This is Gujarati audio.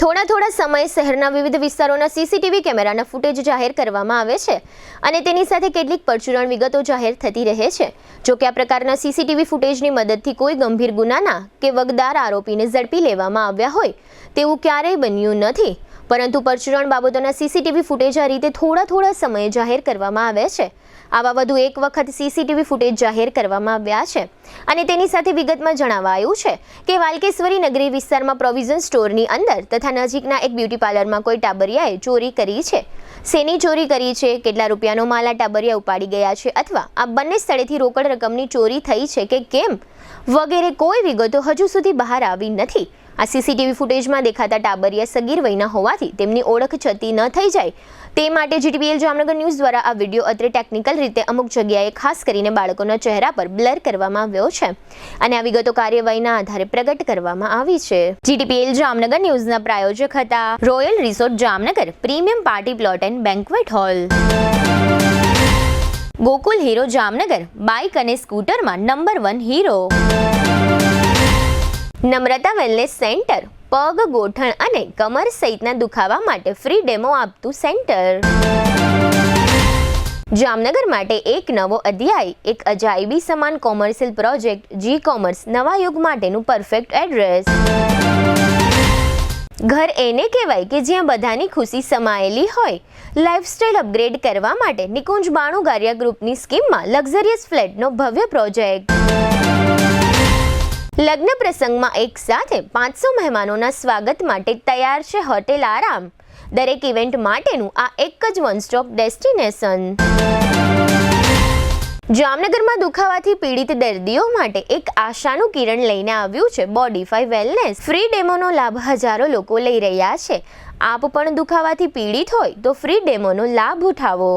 થોડા સમયે શહેરના વિવિધ વિસ્તારોના સીસીટીવી કેમેરાના ફૂટેજ જાહેર કરવામાં આવે છે અને તેની સાથે કેટલીક પરચુરણ વિગતો જાહેર થતી રહે છે. જો કે આ પ્રકારના સીસીટીવી ફૂટેજની મદદથી કોઈ ગંભીર ગુનાના કે વગદાર આરોપીને ઝડપી લેવામાં આવ્યા હોય તેવું ક્યારેય બન્યું નથી, પરંતુ પરચુરણ બાબતોના સીસીટીવી ફૂટેજ આ રીતે થોડા સમયે જાહેર કરવામાં આવે છે. આવા વધુ એક વખત સીસીટીવી ફૂટેજ જાહેર કરવામાં આવ્યા છે અને તેની સાથે વિગતમાં જણાવાયું છે કે વાલકેશ્વરી નગરી વિસ્તારમાં પ્રોવિઝન સ્ટોરની અંદર તથા નજીકના એક બ્યુટી પાર્લરમાં કોઈ ટાબરિયાએ ચોરી કરી છે. શેની ચોરી કરી છે, કેટલા રૂપિયાનો માલ આ ટાબરિયા ઉપાડી ગયા છે અથવા આ બંને સ્થળેથી રોકડ રકમની ચોરી થઈ છે કે કેમ વગેરે કોઈ વિગતો હજુ સુધી બહાર આવી નથી. આ સીસીટીવી ફૂટેજમાં દેખાતા ટાબરિયા સગીર વયના હોવાથી તેમની ઓળખ છતી ન થઈ જાય તે માટે જીટીપીએલ જામનગર ન્યૂઝ દ્વારા આ વિડીયો અત્રે ટેકનિકલ રીતે અમુક જગ્યાએ ખાસ કરીને બાળકોના ચહેરા પર બ્લર કરવામાં આવ્યો છે અને આ વિગતો કાર્યવાહીના આધારે પ્રગટ કરવામાં આવી છે. જીટીપીએલ જામનગર ન્યૂઝના પ્રાયોજક હતા royal resort Jamnagar, premium party plot and banquet hall. Gokul Hero Jamnagar, bike અને સ્કૂટરમાં number 1 Hero. Namrata wellness centre, પગ, ગોઠણ અને કમર સહિતના દુખાવા માટે ફ્રી ડેમો આપતું સેન્ટર. જામનગર માટે એક નવો અધ્યાય, એક અજાયબી સમાન કોમર્શિયલ પ્રોજેક્ટ જી કોમર્સ, નવા યુગ માટેનું પરફેક્ટ એડ્રેસ. ઘર એને કહેવાય કે જ્યાં બધાની ખુશી સમાયેલી હોય. લાઇફસ્ટાઇલ અપગ્રેડ કરવા માટે નિકુંજ બાણુ ગારિયા ગ્રુપની સ્કીમમાં લક્ઝરિયસ ફ્લેટનો ભવ્ય પ્રોજેક્ટ. લગ્ન પ્રસંગમાં એક સાથે 500 મહેમાનોના સ્વાગત માટે તૈયાર છે હોટેલ આરામ. દરેક ઇવેન્ટ માટેનું આ એક જ વન સ્ટોપ ડેસ્ટિનેશન. જામનગરમાં દુખાવાથી પીડિત દર્દીઓ માટે એક આશાનું કિરણ લઈને આવ્યું છે બોડીફાઈ વેલનેસ. ફ્રી ડેમોનો લાભ હજારો લોકો લઈ રહ્યા છે. આપ પણ દુખાવાથી પીડિત હોય તો ફ્રી ડેમોનો લાભ ઉઠાવો.